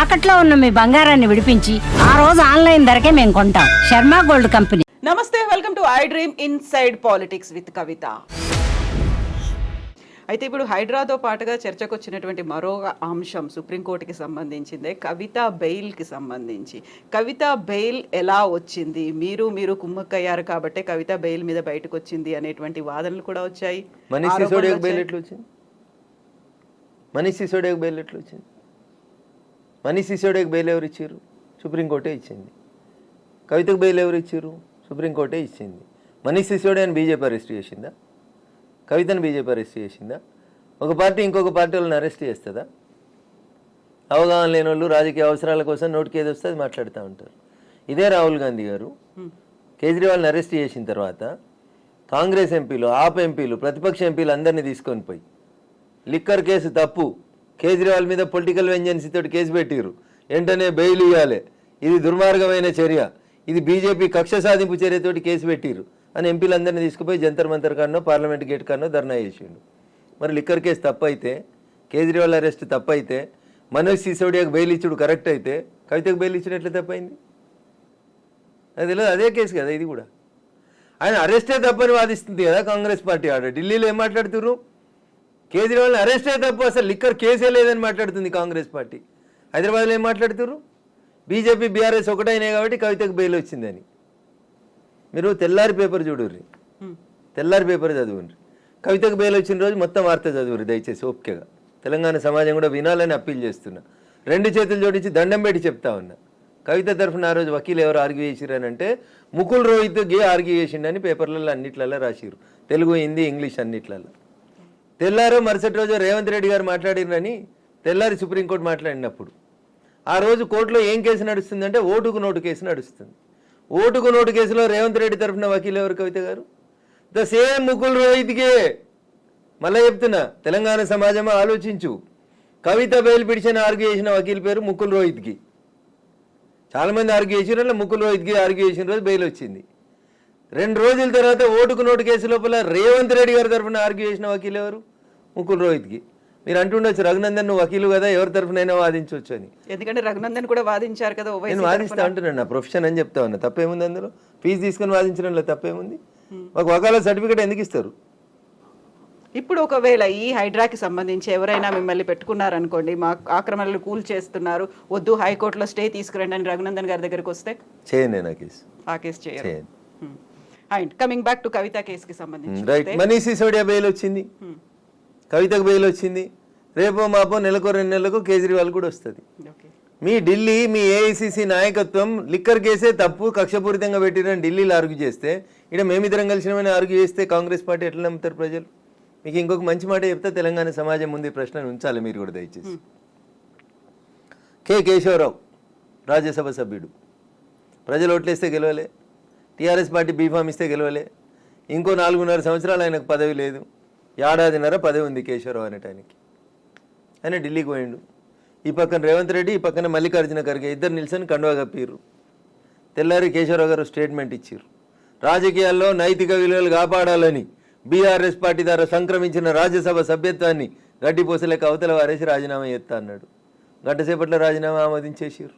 తాకట్లో ఉన్న మీ బంగారాన్ని విడిపించి ఆ రోజు ఆన్లైన్ ధరకే మేము కొంటాం. Sharma gold company. నమస్తే, welcome to I dream inside politics with Kavitha. అయితే ఇప్పుడు హైడ్రాతో పాటుగా చర్చకు వచ్చినటువంటి మరో అంశం సుప్రీంకోర్టుకి సంబంధించిందే, కవిత బెయిల్కి సంబంధించి. కవిత బెయిల్ ఎలా వచ్చింది, మీరు కుమ్మక్కయ్యారు కాబట్టి కవిత బెయిల్ మీద బయటకు వచ్చింది అనేటువంటి వాదనలు కూడా వచ్చాయి. మనీష్ సిసోడియాకి బెయిల్ ఎట్లా వచ్చింది? మనీష్ సిసోడియాకి బెయిల్ ఎవరు ఇచ్చారు? సుప్రీంకోర్టే ఇచ్చింది. కవితకు బెయిల్ ఎవరు ఇచ్చారు? సుప్రీంకోర్టే ఇచ్చింది. మనీష్ సిసోడియాని బీజేపీ అరెస్ట్ చేసిందా? కవితను బీజేపీ అరెస్ట్ చేసిందా? ఒక పార్టీ ఇంకొక పార్టీ వాళ్ళని అరెస్ట్ చేస్తుందా? అవగాహన లేని వాళ్ళు రాజకీయ అవసరాల కోసం నోటికి ఏది వస్తే అది మాట్లాడుతూ ఉంటారు. ఇదే రాహుల్ గాంధీ గారు కేజ్రీవాల్ని అరెస్ట్ చేసిన తర్వాత కాంగ్రెస్ ఎంపీలు, ఆప్ ఎంపీలు, ప్రతిపక్ష ఎంపీలు అందరినీ తీసుకొని పోయి లిక్కర్ కేసు తప్పు, కేజ్రీవాల్ మీద పొలిటికల్ వెంజెన్సీ తోటి కేసు పెట్టిరు, వెంటనే బెయిల్ ఇవ్వాలి, ఇది దుర్మార్గమైన చర్య, ఇది బీజేపీ కక్ష సాధింపు చర్యతోటి కేసు పెట్టిరు అని ఎంపీలందరినీ తీసుకుపోయి జంతర్ మంతర్ కానో పార్లమెంట్ గేట్ కానో ధర్నా చేసిండు. మరి లిక్కర్ కేసు తప్పైతే, కేజ్రీవాల్ అరెస్ట్ తప్పైతే, మనోజ్ సిసోడియాకు బెయిల్ ఇచ్చుడు కరెక్ట్ అయితే కవితకు బెయిల్ ఇచ్చుడు ఎట్లా తప్పైంది? అది తెలియదు. అదే కేసు కదా ఇది కూడా. ఆయన అరెస్టే తప్పని వాదిస్తుంది కదా కాంగ్రెస్ పార్టీ. ఆడ ఢిల్లీలో ఏం మాట్లాడుతున్నారు? కేజ్రీవాల్ని అరెస్టే తప్పు, అసలు లిక్కర్ కేసే లేదని మాట్లాడుతుంది కాంగ్రెస్ పార్టీ. హైదరాబాద్లో ఏం మాట్లాడుతున్నారు? బీజేపీ బీఆర్ఎస్ ఒకటైనాయి కాబట్టి కవితకు బెయిల్ వచ్చిందని. మీరు తెల్లారి పేపర్ చూడుర్రి, తెల్లారి పేపర్ చదువుర్రి. కవితకు బెయిల్ వచ్చిన రోజు మొత్తం వార్త చదువుర్రి దయచేసి ఓపికగా. తెలంగాణ సమాజం కూడా వినాలని అప్పీల్ చేస్తున్నా. రెండు చేతులు జోడించి దండం పెట్టి చెప్తా ఉన్నా. కవిత తరఫున ఆ రోజు వకీలు ఎవరు ఆర్గ్యూ చేసిరనంటే ముకుల్ రోహిత్ గే ఆర్గ్యూ చేసిండని పేపర్లలో అన్నిట్లలో రాసిరు, తెలుగు, హిందీ, ఇంగ్లీష్ అన్నిట్లలో. తెల్లారో మరుసటి రోజు రేవంత్ రెడ్డి గారు మాట్లాడిరని తెల్లారి సుప్రీంకోర్టు మాట్లాడినప్పుడు ఆ రోజు కోర్టులో ఏం కేసు నడుస్తుందంటే ఓటుకు నోటు కేసు నడుస్తుంది. ఓటుకు నోటు కేసులో రేవంత్ రెడ్డి తరఫున వకీలు ఎవరు? కవిత గారు. ద సేమ్ ముకుల్ రోహిత్కే. మళ్ళీ చెప్తున్నా, తెలంగాణ సమాజమా ఆలోచించు. కవిత బెయిల్ పిటిషన్ ఆర్గ్యూ చేసిన వకీల్ పేరు ముకుల్ రోహిత్కి. చాలామంది ఆర్గ్యూ చేసిన ముకుల్ రోహిత్కి ఆర్గ్యూ చేసిన రోజు బెయిల్ వచ్చింది. 2 రోజుల తర్వాత ఓటుకు నోటు కేసు లోపల రేవంత్ రెడ్డి గారి తరఫున ఆర్గ్యూ చేసిన వకీలు ఎవరు? ముకుల్ రోహిత్కి. మీరు అంటుండొచ్చు రఘునందన్ నువ్వు వకీలు కదా, ఎవరి తరఫునైనా వాదించవచ్చు అని. ఎందుకంటే రఘునందన్ కూడా వాదించారు కదా. నేను వాదిస్తా అంటున్నాను, నా ప్రొఫెషన్ అని చెప్తా ఉన్నా. తప్పేముంది అందులో? ఫీజు తీసుకొని వాదించడంలో తప్పేముంది? మాకు వకాలత్ సర్టిఫికేట్ ఎందుకు ఇస్తారు? ఇప్పుడు ఒకవేళ ఈ హైడ్రాకి సంబంధించి ఎవరైనా మిమ్మల్ని పెట్టుకున్నారనుకోండి, మా ఆక్రమణలు కూల్ చేస్తున్నారు, వద్దు హైకోర్టులో స్టే తీసుకురండి అని రఘునందన్ గారి దగ్గరికి వస్తే చేయను, ఆ కేసు చేయరు. అండ్ కమింగ్ బ్యాక్ టు కవిత కేసుకి సంబంధించి రైట్, మనీష్ సిసోడియా బెయిల్ వచ్చింది, కవితకు బెయిల్ వచ్చింది. రేపో మాపో నెలకో 2 నెలలకు కేజ్రీవాల్ కూడా వస్తుంది. మీ ఢిల్లీ, మీ ఏఐసిసి నాయకత్వం లిక్కర్ కేసే తప్పు, కక్షపూరితంగా పెట్టిరని ఢిల్లీలో ఆర్గ్యూ చేస్తే, ఇక్కడ మేమిద్దరం కలిసినమని ఆర్గ్యూ చేస్తే కాంగ్రెస్ పార్టీ ఎట్లా నమ్ముతారు ప్రజలు? మీకు ఇంకొక మంచి మాట చెప్తే తెలంగాణ సమాజం ముందు ప్రశ్నను ఉంచాలి మీరు కూడా దయచేసి. కె కేశవరావు రాజ్యసభ సభ్యుడు, ప్రజలు ఓట్లేస్తే గెలవలే, టీఆర్ఎస్ పార్టీ బీఫామ్ ఇస్తే గెలవలే, ఇంకో 4.5 సంవత్సరాలు ఆయనకు పదవి లేదు, 1.5 ఏడాది పదవి ఉంది కేశవరావు అనేటానికి. ఆయన ఢిల్లీకి పోయిండు. ఈ పక్కన రేవంత్ రెడ్డి, ఈ పక్కన మల్లికార్జున ఖర్గే, ఇద్దరు నిల్చొని కండువా కప్పిర్రు. తెల్లారి కేశవరావు గారు స్టేట్మెంట్ ఇచ్చారు. రాజకీయాల్లో నైతిక విలువలు కాపాడాలని బీఆర్ఎస్ పార్టీ ద్వారా సంక్రమించిన రాజ్యసభ సభ్యత్వాన్ని గడ్డిపోసలేక అవతల వారేసి రాజీనామా చేస్తా అన్నాడు. గంట సేపట్లో రాజీనామా ఆమోదించేసారు,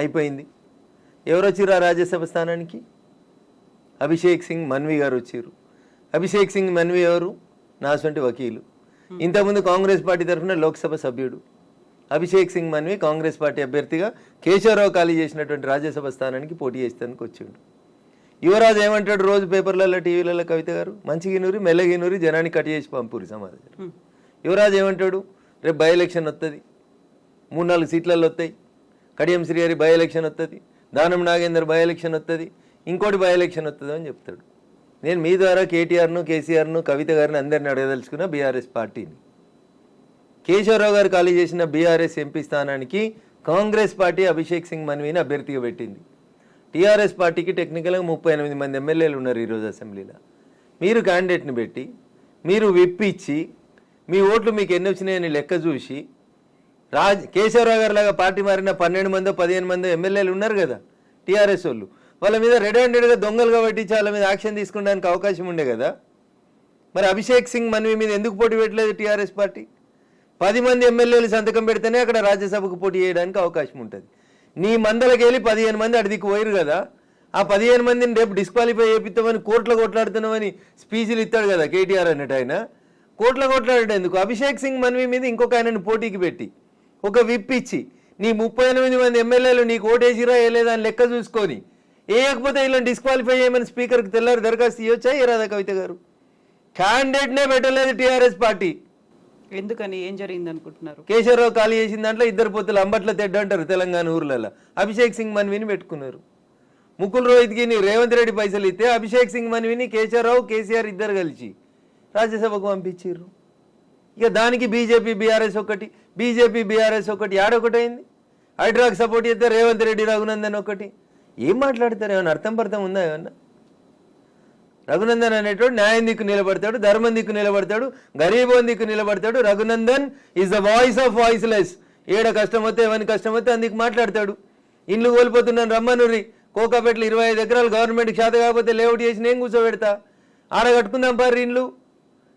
అయిపోయింది. ఎవరు వచ్చారు ఆ రాజ్యసభ స్థానానికి? అభిషేక్ సింగ్ మన్వి గారు వచ్చారు. అభిషేక్ సింగ్ మన్వి ఎవరు? నాసొంటి వకీలు. ఇంతకుముందు కాంగ్రెస్ పార్టీ తరఫున లోక్సభ సభ్యుడు. అభిషేక్ సింగ్ మన్వి కాంగ్రెస్ పార్టీ అభ్యర్థిగా కేశవరావు ఖాళీ చేసినటువంటి రాజ్యసభ స్థానానికి పోటీ చేస్తానికి వచ్చిండు. యువరాజు ఏమంటాడు రోజు పేపర్లలో, టీవీలలో? కవిత గారు మంచిగినూరి మెల్లగినూరి జనాన్ని కట్ చేసి పంపురి సమాధానం. యువరాజు ఏమంటాడు? రేపు బై ఎలక్షన్ వస్తుంది, 3-4 సీట్లలో వస్తాయి, కడియం శ్రీహరి బై ఎలక్షన్ వస్తుంది, దానం నాగేందర్ బై ఎలక్షన్ వస్తుంది, ఇంకోటి బై ఎలక్షన్ వస్తుంది అని చెప్తాడు. నేను మీ ద్వారా కేటీఆర్ను, కేసీఆర్ను, కవిత గారిని అందరిని అడగదలుచుకున్న బీఆర్ఎస్ పార్టీని. కేశవరావు గారు ఖాళీ చేసిన బీఆర్ఎస్ ఎంపీ స్థానానికి కాంగ్రెస్ పార్టీ అభిషేక్ సింగ్ మన్వీని అభ్యర్థిగా పెట్టింది. టీఆర్ఎస్ పార్టీకి టెక్నికల్గా 38 మంది ఎమ్మెల్యేలు ఉన్నారు ఈరోజు అసెంబ్లీలో. మీరు క్యాండిడేట్ని పెట్టి, మీరు విప్పిచ్చి, మీ ఓట్లు మీకు ఎన్ని వచ్చినాయని లెక్క చూసి, కేశవరావు గారి లాగా పార్టీ మారిన 12 మందో 15 మందో ఎమ్మెల్యేలు ఉన్నారు కదా టీఆర్ఎస్ వాళ్ళు, వాళ్ళ మీద రెడ్ హ్యాండెడ్గా దొంగలుగా పట్టించి వాళ్ళ మీద యాక్షన్ తీసుకోవడానికి అవకాశం ఉండే కదా. మరి అభిషేక్ సింగ్ మన్వి మీద ఎందుకు పోటీ పెట్టలేదు టీఆర్ఎస్ పార్టీ? 10 మంది ఎమ్మెల్యేలు సంతకం పెడితేనే అక్కడ రాజ్యసభకు పోటీ చేయడానికి అవకాశం ఉంటుంది. నీ మందలకి వెళ్ళి 15 మంది అడిదికి పోయిరు కదా, ఆ 15 మందిని రేపు డిస్క్వాలిఫై చేపిస్తామని కోర్టులో కొట్లాడుతున్నామని స్పీచ్లు ఇస్తాడు కదా కేటీఆర్ అన్నట్టు. ఆయన కోర్టులో కొట్లాడేందుకు అభిషేక్ సింగ్ మన్వి మీద ఇంకొక ఆయనను పోటీకి పెట్టి ఒక విప్ ఇచ్చి నీ 38 మంది ఎమ్మెల్యేలు నీకు ఓటేసిరా వేయలేదా అని లెక్క చూసుకొని వేయకపోతే ఇలా డిస్క్వాలిఫై చేయమని స్పీకర్కి తెల్లారి దరఖాస్తు ఇవ్వచ్చా ఇరాదా కవిత గారు? క్యాండిడేట్నే పెట్టలేదు టీఆర్ఎస్ పార్టీ. ఎందుకని, ఏం జరిగింది అనుకుంటున్నారు? కేశవరావు ఖాళీ చేసిన దాంట్లో 2 పొత్తులు అంబట్ల తెడ్డ అంటారు తెలంగాణ ఊర్లలో. అభిషేక్ సింగ్ మన్విని పెట్టుకున్నారు. ముకుల్ రోహిత్కి రేవంత్ రెడ్డి పైసలు ఇస్తే అభిషేక్ సింగ్ మన్విని కేశవరావు కేసీఆర్ ఇద్దరు కలిసి రాజ్యసభకు పంపించారు. ఇక దానికి బీజేపీ బీఆర్ఎస్ ఒకటి ఆడొకటైంది. హైడ్రాక్ సపోర్ట్ చేస్తే రేవంత్ రెడ్డి రఘునందన్ ఒకటి. ఏం మాట్లాడతారు? ఏమన్నా అర్థం పర్థం ఉందా? ఏమన్నా రఘునందన్ అనేటోడు న్యాయం దిక్కు నిలబడతాడు, ధర్మం దిక్కు నిలబడతాడు, గరీబోన్ దిక్కు నిలబడతాడు. Raghunandan is the voice of voiceless. ఏడ కష్టం వస్తే ఎవరికి కష్టం వస్తే అందుకు మాట్లాడతాడు. ఇండ్లు కోల్పోతున్నాను రమ్మనురి, కోకాపేటలో 25 ఎకరాలు గవర్నమెంట్కి చేత కాకపోతే లేఅవుట్ చేసి నేను కూర్చోబెడతా, ఆడ కట్టుకుందాం పారి ఇండ్లు.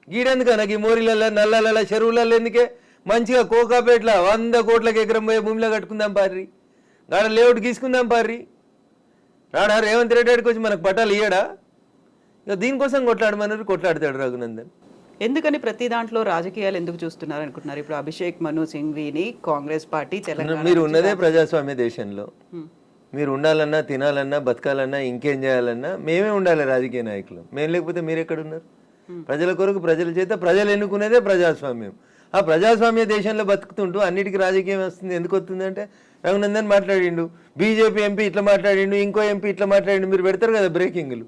గీడెందుక నాకు ఈ మోరీలలో నల్లలలో చెరువులలో ఎందుకే? మంచిగా కోకాపేటలో 100 కోట్లకి ఎకరం పోయే భూమిలో కట్టుకుందాం పారి, గాడ లేఅవుట్ గీసుకుందాం పారి. రాడా రేవంత్ రెడ్డి గారికి వచ్చి మనకు పట్టాలు ఇయ్యడా? ఇక దీనికోసం కొట్లాడతాడు రఘునందన్. ఎందుకని ప్రతి దాంట్లో రాజకీయాలు ఎందుకు చూస్తున్నారు అనుకుంటున్నారు? ఇప్పుడు అభిషేక్ మను సింఘ్వీని కాంగ్రెస్ పార్టీ తెలంగాణ మీరు ఉన్నదే ప్రజాస్వామ్య దేశంలో. మీరు ఉండాలన్నా, తినాలన్నా, బతకాలన్నా, ఇంకేం చేయాలన్నా మేమే ఉండాలి రాజకీయ నాయకులు. మేము లేకపోతే మీరు ఎక్కడున్నారు? ప్రజల కొరకు ప్రజల చేత ప్రజలు ఎన్నుకునేదే ప్రజాస్వామ్యం. ఆ ప్రజాస్వామ్య దేశంలో బతుకుతుంటూ అన్నిటికీ రాజకీయం వస్తుంది. ఎందుకు వస్తుందంటే రఘునందన్ మాట్లాడిండు, బీజేపీ ఎంపీ ఇట్లా మాట్లాడిండు, ఇంకో ఎంపీ ఇట్లా మాట్లాడిండు, మీరు పెడతారు కదా బ్రేకింగ్లు,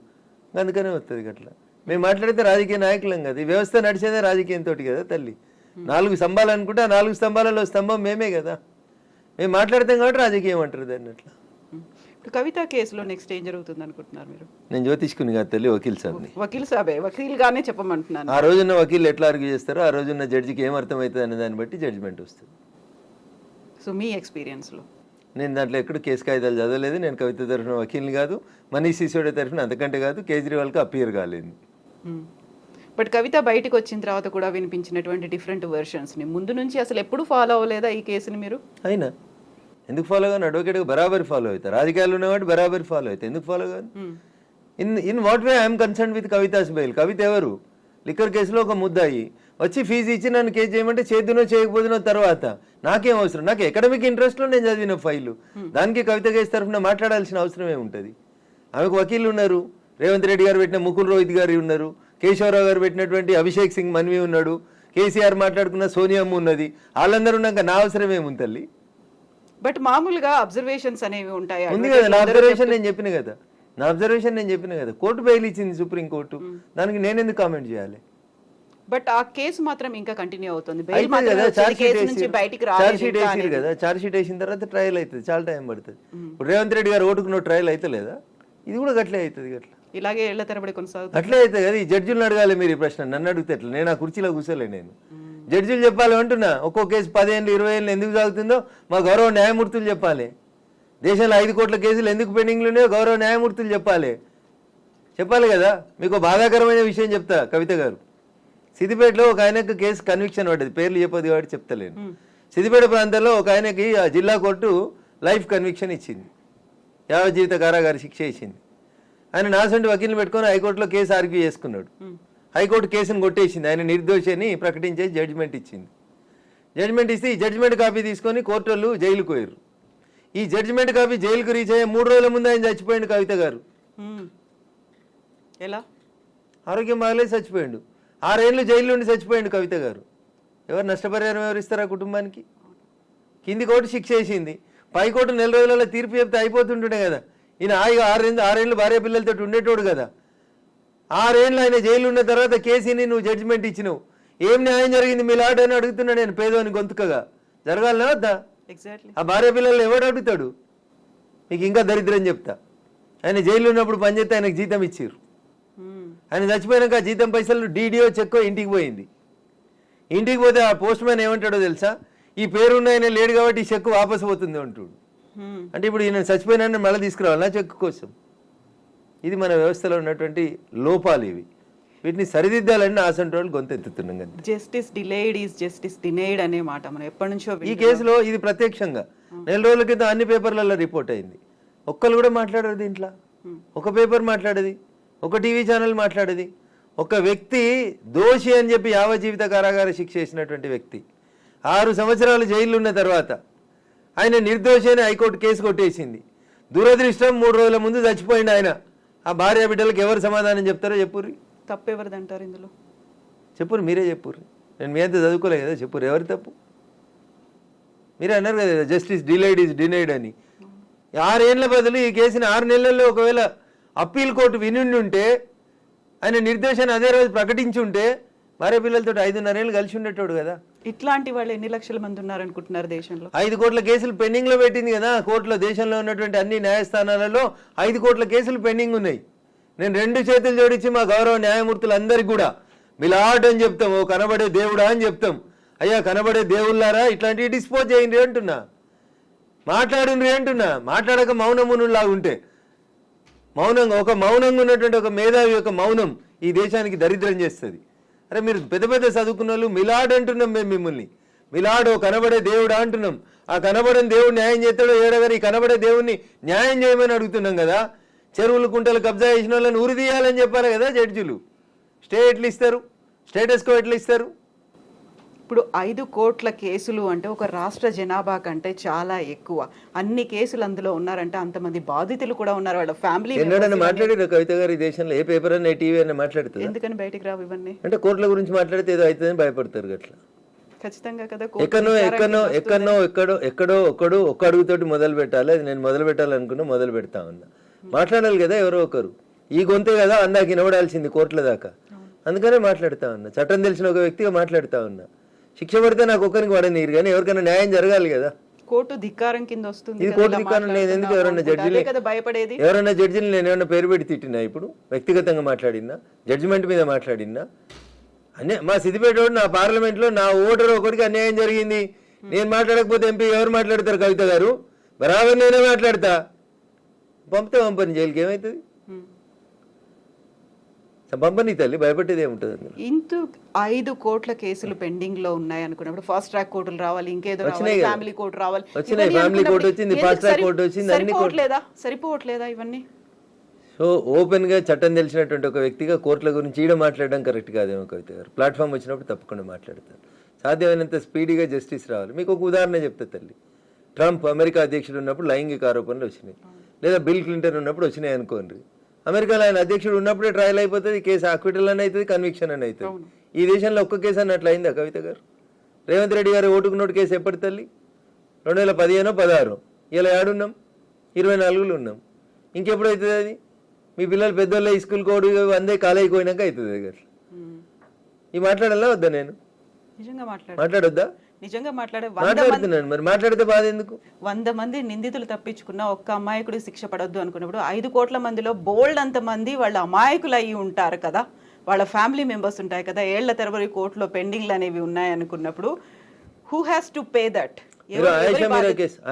అందుకనే వస్తుంది అట్లా. మేము మాట్లాడితే రాజకీయ నాయకులం కదా, ఈ వ్యవస్థ నడిచేదే రాజకీయంతో కదా తల్లి. 4 స్తంభాలు అనుకుంటే ఆ 4 స్తంభాలలో స్తంభం మేమే కదా. మేము మాట్లాడతాం కాబట్టి రాజకీయం అంటారు దాన్ని. అట్లా ఇప్పుడు కవిత కేసులో నెక్స్ట్ ఏం జరుగుతుంది అనుకుంటున్నారు మీరు? నేను జ్యోతిష్కుని కాదు తల్లి, వకీల్ సాబ్ని. వకీల్ సాబే, వకీల్ గానే చెప్పమంటున్నాను. ఆ రోజున్న వకీల్ ఎట్లా ఆర్గ్యూ చేస్తారో ఆ రోజున్న జడ్జికి ఏం అర్థమవుతుంది అనే దాన్ని బట్టి జడ్జిమెంట్ వస్తుంది. సో మీ ఎక్స్పీరియన్స్లో? నేను దాంట్లో ఎక్కడ కేసు కాగితాలు చదవలేదు. నేను కవిత తరఫున వకీల్ని కాదు, మనీష్ సిసోడియా తరఫున అంతకంటే కాదు, కేజ్రీవాల్కి అపియర్ కాలేదు. బట్ కవిత బయటకు వచ్చిన తర్వాత కూడా వినిపించినటువంటి డిఫరెంట్ వెర్షన్స్ని ముందు నుంచి అసలు ఎప్పుడు ఫాలో అవ్వలేదా ఈ కేసుని మీరు? అయినా ఎందుకు ఫాలో కాదు? అడ్వకేట్గా బరాబరి ఫాలో అవుతారు. రాజకీయాలు ఉన్నవాడు బరాబరి ఫాలో అవుతాయి. ఎందుకు ఫాలో కాదు? In what way I'm concerned with Kavitha's bail. Kavitha ఎవరు? లిక్కర్ కేసులో ఒక ముద్దాయి వచ్చి ఫీజు ఇచ్చి నన్ను కేసు చేయమంటే చేద్దునో చేయకపోతునో తర్వాత నాకేం అవసరం? నాకు ఎకడమిక్ ఇంట్రెస్ట్లో నేను చదివిన ఫైలు, దానికి కవిత కేసు తరఫున మాట్లాడాల్సిన అవసరం ఏముంటుంది? ఆమెకు వకీళ్ళు ఉన్నారు, రేవంత్ రెడ్డి గారు పెట్టిన ముకుల్ రోహిత్ గారు ఉన్నారు, కేశవరావు గారు పెట్టినటువంటి అభిషేక్ సింగ్ మన్వి ఉన్నాడు, కేసీఆర్ మాట్లాడుకున్న సోనియమ్మ ఉన్నది. వాళ్ళందరూ ఉన్నాక నా అవసరం ఏముంది తల్లి? బట్ మామూలుగా అబ్జర్వేషన్స్ అనేవి ఉంటాయి. ఉంది కదా, నా అబ్జర్వేషన్ నేను చెప్పిన కదా. కోర్టు బెయిల్ ఇచ్చింది సుప్రీంకోర్టు, దానికి నేను ఎందుకు కామెంట్ చేయాలి? బట్ ఆ కేసు మాత్రం ఇంకా కంటిన్యూ అవుతుంది. చార్జ్ షీట్ వేసిన తర్వాత ట్రయల్ అవుతుంది, చాలా టైం పడుతుంది. ఇప్పుడు రేవంత్ రెడ్డి గారు ఓటుకున్న ట్రయల్ అయితే లేదా? ఇది కూడా గట్లే అవుతుంది. గట్లా ఇలాగే ఏళ్ల తరబడి కొనసాగుతుంది. అట్లే అవుతుంది కదా. ఈ జడ్జిలను అడగాలి మీరు ఈ ప్రశ్న, నన్ను అడిగితే ఎట్లా? నేను ఆ కుర్చీలో కూర్చోలే. నేను జడ్జిలు చెప్పాలి అంటున్నా. ఒక్కో కేసు 10 ఏళ్ళు 20 ఏళ్ళు ఎందుకు సాగుతుందో మా గౌరవ న్యాయమూర్తులు చెప్పాలి. దేశంలో 5 కోట్ల కేసులు ఎందుకు పెండింగ్లు ఉన్నాయో గౌరవ న్యాయమూర్తులు చెప్పాలి కదా. మీకు బాధాకరమైన విషయం చెప్తా కవిత గారు. సిద్దిపేటలో ఒక ఆయనకు కేసు కన్విక్షన్ పడ్డది, పేర్లు చెప్పదు కాబట్టి చెప్తలేను. సిద్దిపేట ప్రాంతంలో ఒక ఆయనకి ఆ జిల్లా కోర్టు లైఫ్ కన్విక్షన్ ఇచ్చింది, యావజ్జీవిత కారాగార శిక్ష ఇచ్చింది. ఆయన నాసంటి వకీల్ని పెట్టుకొని హైకోర్టులో కేసు ఆర్గ్యూ చేసుకున్నాడు. హైకోర్టు కేసును కొట్టేసింది, ఆయన నిర్దోషి అని ప్రకటించేసి జడ్జిమెంట్ ఇచ్చింది. జడ్జిమెంట్ ఇస్తే ఈ జడ్జిమెంట్ కాపీ తీసుకొని కోర్టు వాళ్ళు జైలుకు పోయారు. ఈ జడ్జిమెంట్ కాపీ జైలుకు రీచ్ అయ్యే 3 రోజుల ముందు ఆయన చచ్చిపోయాడు కవిత గారు. ఎలా? ఆరోగ్యం బాగలేదు, చచ్చిపోయాడు. 6 ఏళ్ళు జైలు నుండి చచ్చిపోయాడు కవిత గారు. ఎవరు నష్టపరిహారం ఎవరు ఇస్తారా కుటుంబానికి? కింది కోర్టు శిక్ష వేసింది, పై కోర్టు 4 రోజులలో తీర్పు చెప్తే అయిపోతుంటుండే కదా. ఈయన 6 ఏళ్ళు భార్య పిల్లలతో ఉండేటోడు కదా. 6 ఏళ్ళు ఆయన జైలు ఉన్న తర్వాత కేసీని నువ్వు జడ్జిమెంట్ ఇచ్చినావు. ఏం న్యాయం జరిగింది మీ లాట్ అని అడుగుతున్నా నేను, పేదోని గొంతుకగా. జరగాలనా వద్దా? ఆ భార్య పిల్లలు ఎవడు అడుగుతాడు? మీకు ఇంకా దరిద్రం చెప్తా. ఆయన జైలు ఉన్నప్పుడు పనిచేస్తే ఆయనకు జీతం ఇచ్చారు. ఆయన చచ్చిపోయాక జీతం పైసలు డీడీఓ చెక్కో ఇంటికి పోయింది. ఇంటికి పోతే ఆ పోస్ట్ మ్యాన్ ఏమంటాడో తెలుసా? ఈ పేరున్న ఆయన లేడు కాబట్టి ఈ చెక్కు వాపసు పోతుంది అంటాడు. అంటే ఇప్పుడు ఈయన చచ్చిపోయినా మళ్ళీ తీసుకురావాలి నా చెక్కు కోసం. ఇది మన వ్యవస్థలో ఉన్నటువంటి లోపాలు ఇవి. వీటిని సరిదిద్దాలని నా అసంటి వాళ్ళు గొంతెత్తుతున్నాం కదా. Justice delayed is justice denied అనే మాట మనం ఎప్పటి నుంచో ఈ కేసులో ఇది ప్రత్యక్షంగా 4 రోజుల క్రితం అన్ని పేపర్లలో రిపోర్ట్ అయింది. ఒక్కరు కూడా మాట్లాడరు దీంట్లో. ఒక పేపర్ మాట్లాడేది, ఒక టీవీ ఛానల్ మాట్లాడేది. ఒక వ్యక్తి దోషి అని చెప్పి యావజ్జీవిత కారాగార శిక్ష చేసినటువంటి వ్యక్తి 6 సంవత్సరాలు జైల్లో ఉన్న తర్వాత ఆయన నిర్దోషి అని హైకోర్టు కేసు కొట్టేసింది. దురదృష్టం 3 రోజుల ముందు చచ్చిపోయింది ఆయన. ఆ భార్య బిడ్డలకు ఎవరు సమాధానం చెప్తారో చెప్పుర్రి. తప్పెవరిదంటారు ఇందులో? చెప్పురు, మీరే చెప్పుర్రి. నేను మీ అంత చదువుకోలే కదా, చెప్పురు ఎవరి తప్పు? మీరే అన్నారు కదా జస్టిస్ డిలేడ్ ఈజ్ డినైడ్ అని. 6 ఏళ్ల బదులు ఈ కేసుని 6 నెలల్లో ఒకవేళ అప్పీల్ కోర్టు వినుండి ఉంటే, ఆయన నిర్దేశాన్ని అదే రోజు ప్రకటించి ఉంటే భార్య పిల్లలతో 5.5 ఏళ్ళు కలిసి ఉండేటోడు కదా. ఇట్లాంటి వాళ్ళు ఎన్ని లక్షల మంది ఉన్నారనుకుంటున్నారు దేశంలో? 5 కోట్ల కేసులు పెండింగ్ లో పెట్టింది కదా కోర్టులో. దేశంలో ఉన్నటువంటి అన్ని న్యాయస్థానాలలో 5 కోట్ల కేసులు పెండింగ్ ఉన్నాయి. నేను 2 చేతులు జోడించి మా గౌరవ న్యాయమూర్తులందరికీ కూడా మిలాడ్ అని చెప్తాం, ఓ కనబడే దేవుడా అని చెప్తాం. అయ్యా కనబడే దేవుళ్ళారా ఇట్లాంటివి డిస్పోజ్ చేయండి అంటున్నా, మాట్లాడుండ్రి అంటున్నా. మాట్లాడక మౌనమునులాగా ఉంటే, మౌనంగా ఉన్నటువంటి ఒక మేధావి యొక్క మౌనం ఈ దేశానికి దరిద్రం చేస్తుంది. అరే మీరు పెద్ద పెద్ద చదువుకున్న వాళ్ళు మిలాడ్ అంటున్నాం మేము మిమ్మల్ని. మిలాడ్ ఓ కనబడే దేవుడా అంటున్నాం. ఆ కనబడని దేవుడు న్యాయం చేస్తాడో ఏడగారు, ఈ కనబడే దేవుడిని న్యాయం చేయమని అడుగుతున్నాం కదా. చెరువులు కుంటలు కబ్జా చేసిన వాళ్ళని ఉరి తీయాలని చెప్పారు కదా జడ్జిలు. స్టే ఎట్లా ఇస్తారు? స్టేటస్ కో ఎట్లా ఇస్తారు? ఇప్పుడు 5 కోట్ల కేసులు అంటే ఒక రాష్ట్ర జనాభా కంటే చాలా ఎక్కువ. అన్ని కేసులు అందులో ఉన్నారంటే అంతమంది బాధితులు కూడా ఉన్నారు, వాళ్ళ ఫ్యామిలీ. ఎన్నడన్నా మాట్లాడారు కవిత గారు ఈ దేశంలో? ఏ పేపర్ అన్న టీవీ అన్న మాట్లాడుతుంది? ఎందుకని బయటికి రావు ఇవన్నీ? అంటే కోర్టుల గురించి మాట్లాడితే ఏదో అవుతుందని భయపడతారు అట్లా. ఖచ్చితంగా కదా. ఎక్కడో ఒక్క అడుగుతోటి మొదలు పెట్టాలి. అది నేను మొదలు పెట్టాలనుకున్నా, మొదలు పెడతా ఉన్నా. మాట్లాడాలి కదా ఎవరో ఒకరు. ఈ గొంతే కదా అందాక వినబడాల్సింది కోర్టుల దాకా. అందుకనే మాట్లాడుతా ఉన్నా. చట్టం తెలిసిన ఒక వ్యక్తిగా మాట్లాడుతా ఉన్నా. శిక్ష పడితే నాకు ఒక్కరికి పడనీరు, కానీ ఎవరికైనా న్యాయం జరగాలి కదా. కోర్టు ధిక్కారం కింద వస్తుంది. ఇది కోర్టు ధిక్కారం. నేను ఎందుకు ఎవరన్నా జడ్జిని నేను ఏమన్నా పేరు పెట్టి తిట్టినా? ఇప్పుడు వ్యక్తిగతంగా మాట్లాడినా, జడ్జిమెంట్ మీద మాట్లాడినా? మా సిద్దిపేట నా పార్లమెంట్లో నా ఓటర్ ఒకటికి అన్యాయం జరిగింది, నేను మాట్లాడకపోతే ఎంపీ ఎవరు మాట్లాడతారు? కవిత గారు బరాబర్ నేనే మాట్లాడతా. పంపని జైలుకి ఏమవుతుంది? పంపని తల్లి, భయపడేది ఏముంటుంది? ఇంత 5 కోట్ల కేసులు పెండింగ్ లో ఉన్నాయి అనుకున్నప్పుడు ఫాస్ట్ ట్రాక్ కోర్టులు రావాలి, ఇంకేదో ఫ్యామిలీ కోర్టు రావాలి. వచ్చినాయి, ఫ్యామిలీ కోర్టు వచ్చింది, ఫాస్ట్ ట్రాక్ కోర్టు వచ్చింది, అన్ని సరిపోవట్లేదా ఇవన్నీ? సో ఓపెన్ గా చట్టం తెలిసినటువంటి ఒక వ్యక్తిగా కోర్టుల గురించి ఈడ మాట్లాడడం కరెక్ట్ కాదేమో కవిత గారు. ప్లాట్ఫామ్ వచ్చినప్పుడు తప్పకుండా మాట్లాడతారు. సాధ్యమైనంత స్పీడీగా జస్టిస్ రావాలి. మీకు ఒక ఉదాహరణ చెప్తా తల్లి. ట్రంప్ అమెరికా అధ్యక్షుడు ఉన్నప్పుడు లైంగిక ఆరోపణలు వచ్చినాయి, లేదా బిల్ క్లింటన్ ఉన్నప్పుడు వచ్చినాయి అనుకోండి. అమెరికాలో ఆయన అధ్యక్షుడు ఉన్నప్పుడే ట్రయల్ అయిపోతుంది, కేసు అక్విటల్ అని అవుతుంది, కన్విక్షన్ అని అవుతుంది. ఈ దేశంలో ఒక్క కేసు అన్నట్లు అయిందా కవిత గారు? రేవంత్ రెడ్డి గారు ఓటుకు నోటు కేసు ఎప్పటి తల్లి? 2015-16. ఇలా ఏడున్నాం, 24లో ఉన్నాం. ఇంకెప్పుడు అవుతుంది అది? మీ పిల్లలు పెద్దోళ్ళ స్కూల్ కోడ్ అందే కాలేజీకి పోయినాక అవుతుంది అది. ఈ మాట్లాడాలా వద్దా? నేను మాట్లాడొద్దా? నిజంగా మాట్లాడుతున్నాను. మరి మాట్లాడితే బాధ ఎందుకు? 100 మంది నిందితులు తప్పించుకున్న ఒక్క అమాయకుడు శిక్ష పడొద్దు అనుకున్నప్పుడు 5 కోట్ల మందిలో బోల్డ్ అంత మంది వాళ్ళ అమాయకులు అయ్యి ఉంటారు కదా, వాళ్ళ ఫ్యామిలీ మెంబర్స్ ఉంటాయి కదా. ఏళ్ల తరబడి కోర్టులో పెండింగ్లు అనేవి ఉన్నాయి అనుకున్నప్పుడు who has to pay that?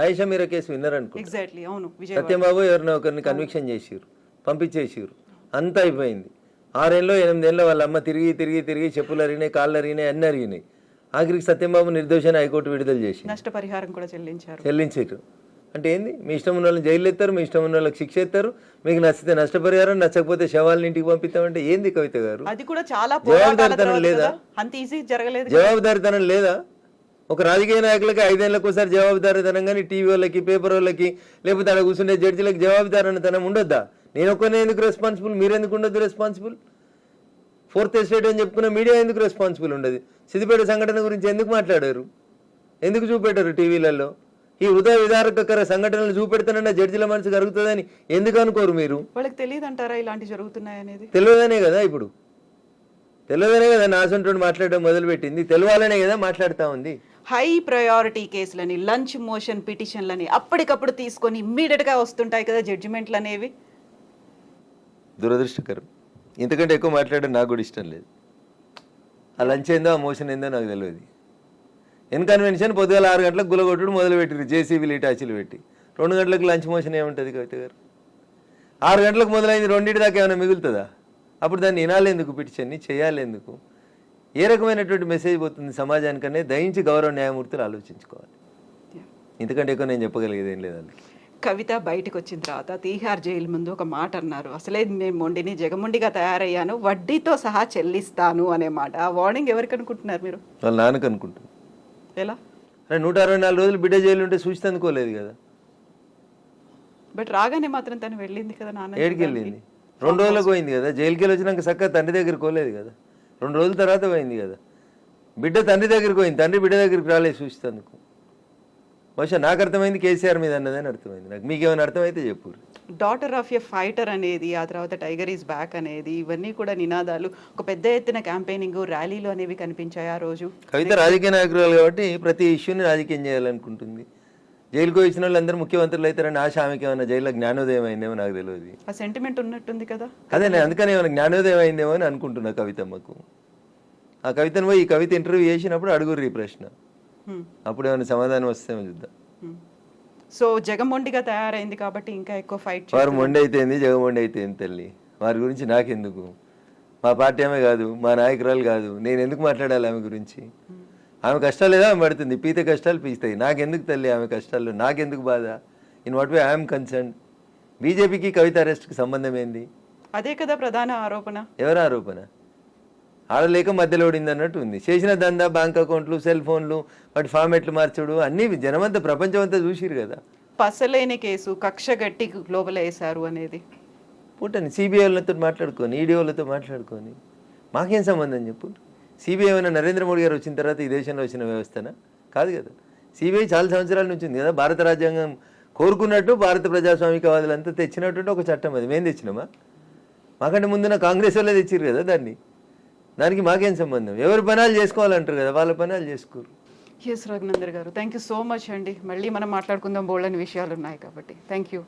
Ayesha Meera case విన్నారనుకో. ఎగ్జాక్ట్లీ, అవును. సత్యంబాబు ఎవరినో ఒకరిని కన్విక్షన్ చేసిరు, పంపించేసిరు, అంతా అయిపోయింది. 6 ఏళ్ళు 8 ఏళ్ళ వాళ్ళ అమ్మ తిరిగి చెప్పులు అరిగినాయి, కాళ్ళు అరిగినాయి, అన్ని అరిగినాయి. ఆఖరికి సత్యంబాబు నిర్దోషాన్ని హైకోర్టు విడుదల చేసి నష్టపరిహారం కూడా చెల్లించారు. అంటే ఏంది? మీ ఇష్టం ఉన్న వాళ్ళని జైలు ఎత్తారు, మీ ఇష్టం ఉన్న వాళ్ళకి శిక్ష ఎత్తారు, మీకు నచ్చితే నష్టపరిహారం, నచ్చకపోతే శవాలను ఇంటికి పంపిస్తామంటే ఏంది కవిత గారు? అది కూడా చాలా జవాబుదారితనం లేదా? అంత ఈజీ జరగలేదు. జవాబుదారితనం లేదా? ఒక రాజకీయ నాయకులకి 5 ఏళ్ళకి ఒకసారి జవాబుదారితనం, కానీ టీవీ వాళ్ళకి, పేపర్ వాళ్ళకి, లేకపోతే అక్కడ కూర్చుండే జడ్జిలకు జవాబుదారితనం ఉండొద్దా? నేను ఒక్కనే ఎందుకు రెస్పాన్సిబుల్? మీరెందుకు ఉండొద్దు రెస్పాన్సిబుల్? 4th ఎస్టేట్ అని చెప్పుకున్న మీడియా ఎందుకు రెస్పాన్సిబుల్ ఉండదు? సిద్దిపేట సంఘటన గురించి ఎందుకు మాట్లాడారు? ఎందుకు చూపెట్టారు టీవీలలో? ఈ హృదయ విదారకర సంఘటనలు చూపెడతానన్న జడ్జిల మనసు కరుగుతుందని ఎందుకు అనుకోరు మీరు? వాళ్ళకి తెలియదు అంటారా ఇలాంటి జరుగుతున్నాయి అనేది? తెలియదనే కదా, ఇప్పుడు తెలియదనే కదా నాసంటోడు మాట్లాడడం మొదలుపెట్టింది, తెలియాలనే కదా మాట్లాడుతూ ఉంది. హై ప్రయారిటీ కేసులని, లంచ్ మోషన్ పిటిషన్లని అప్పటికప్పుడు తీసుకొని ఇమ్మీడియట్ గా వస్తుంటాయి కదా జడ్జిమెంట్లు అనేవి. దురదృష్టకరం. ఇంతకంటే ఎక్కువ మాట్లాడడం నాకు కూడా ఇష్టం లేదు. ఆ లంచ్ ఏందో, ఆ మోషన్ ఏందో నాకు తెలియదు. ఇన్కన్వెన్షన్ పొద్దుగాల 6 గంటలకు గులగొట్టుడు మొదలుపెట్టిరు, జేసీబీలు ఇటాచీలు పెట్టి. 2 గంటలకు లంచ్ మోషన్ ఏముంటుంది కవిత గారు? 6 గంటలకు మొదలైంది, 2 దాకా ఏమైనా మిగులుతుందా? అప్పుడు దాన్ని వినాలేందుకు పిటిషన్ని చేయాలేందుకు, ఏ రకమైనటువంటి మెసేజ్ పోతుంది సమాజానికనే దయించి గౌరవ న్యాయమూర్తులు ఆలోచించుకోవాలి. ఇంతకంటే ఎక్కువ నేను చెప్పగలిగేది ఏం లేదండి. కవిత బయటకు వచ్చిన తర్వాత తీహార్ జైలు ముందు ఒక మాట అన్నారు, అసలే నేను మొండిని జగమొండిగా తయారయ్యాను, వడ్డీతో సహా చెల్లిస్తాను అనే మాట. ఆ వార్నింగ్ ఎవరికి అనుకుంటున్నారు మీరు? వాళ్ళ నాన్నకు అనుకుంటుంది. ఎలా? అరే 164 రోజులు బిడ్డ జైలు ఉంటే చూసి అందుకోలేదు కదా. బట్ రాగానే మాత్రం తను వెళ్ళింది కదా నాన్న. ఏడికి వెళ్ళింది? 2 రోజులకు పోయింది కదా. జైలుకి వెళ్ళి వచ్చినాక చక్కగా తండ్రి దగ్గరికి పోలేదు కదా. 2 రోజుల తర్వాత పోయింది కదా. బిడ్డ తండ్రి దగ్గరికి పోయింది, తండ్రి బిడ్డ దగ్గరికి రాలేదు చూసేందుకు. బహుశా నాకు అర్థమైంది కేసీఆర్ మీద అన్నదని అర్థమైంది నాకు. మీకేమైనా అర్థమైతే చెప్పు. డాటర్ ఆఫ్ ఎ ఫైటర్ అనేది, ఆ తర్వాత టైగర్ ఈజ్ బ్యాక్ అనేది, ఇవన్నీ కూడా నినాదాలు, ఒక పెద్ద ఎత్తున క్యాంపెయినింగ్, ర్యాలీలు అనేవి కనిపించాయి ఆ రోజు. కవిత రాజకీయ నాయకురాలు కాబట్టి ప్రతి ఇష్యూని రాజకీయం చేయాలనుకుంటుంది. జైలుకు వచ్చిన వాళ్ళు అందరూ ముఖ్యమంత్రులు అవుతారని ఆశ ఆమెకి ఏమైనా జైల్లో జ్ఞానోదయం అయిందేమో నాకు తెలియదు. ఆ సెంటిమెంట్ ఉన్నట్టుంది కదా. అదే నేను అందుకని ఏమైనా జ్ఞానోదయం అయిందేమో అని అనుకుంటున్నా కవితమ్మకు. ఆ కవితను పోయి ఈ కవిత ఇంటర్వ్యూ చేసినప్పుడు అడుగుర్రి ప్రశ్న, అప్పుడు ఏమైనా సమాధానం వస్తేమో చూద్దాం. సో జగమొండిగా తయారైంది కాబట్టి ఇంకా ఎక్కువ ఫైట్. వారు మొండి అయితేంది జగమొండి అయితేంది తల్లి, వారి గురించి నాకెందుకు? మా పార్టీ ఆమె కాదు, మా నాయకురాలు కాదు, నేను ఎందుకు మాట్లాడాలి ఆమె గురించి? ఆమె కష్టాలు ఏదో ఆమె పడుతుంది, పీతే కష్టాలు పీస్తాయి. నాకెందుకు తల్లి ఆమె కష్టాలు? నాకెందుకు బాధ? In what way I'm concern. బీజేపీకి కవిత అరెస్ట్కి సంబంధం ఏంది? అదే కదా ప్రధాన ఆరోపణ. ఎవరి ఆరోపణ? ఆడలేక మధ్యలో ఓడింది అన్నట్టు ఉంది. చేసిన దందా, బ్యాంక్ అకౌంట్లు, సెల్ ఫోన్లు, వాటి ఫార్మెట్లు మార్చడు అన్నీ జనమంతా ప్రపంచం అంతా చూసిరు కదా. పసలేని కేసు, కక్ష గట్టి లోపల వేశారు అనేది పుట్టని సిబిఐ వాళ్ళతో మాట్లాడుకొని, ఈడీ వాళ్ళతో మాట్లాడుకొని మాకేం సంబంధం చెప్పు. సిబిఐ ఏమైనా నరేంద్ర మోడీ గారు వచ్చిన తర్వాత ఈ దేశంలో వచ్చిన వ్యవస్థనా? కాదు కదా. సిబిఐ చాలా సంవత్సరాల నుంచి ఉంది కదా. భారత రాజ్యాంగం కోరుకున్నట్టు భారత ప్రజాస్వామికవాదులంతా తెచ్చినట్టు ఒక చట్టం, అది మేము తెచ్చినామా? మాకంటే ముందున కాంగ్రెస్ వాళ్ళే తెచ్చిరు కదా దాన్ని. దానికి మాకేం సంబంధం? ఎవరి పనాలు చేసుకోవాలంటారు కదా, వాళ్ళ పనాలు చేసుకోరు. ఎస్ రఘునందర్ గారు, థ్యాంక్ యూ సో మచ్ అండి. మళ్ళీ మనం మాట్లాడుకుందాం, బోల్డని విషయాలు ఉన్నాయి కాబట్టి. Thank you.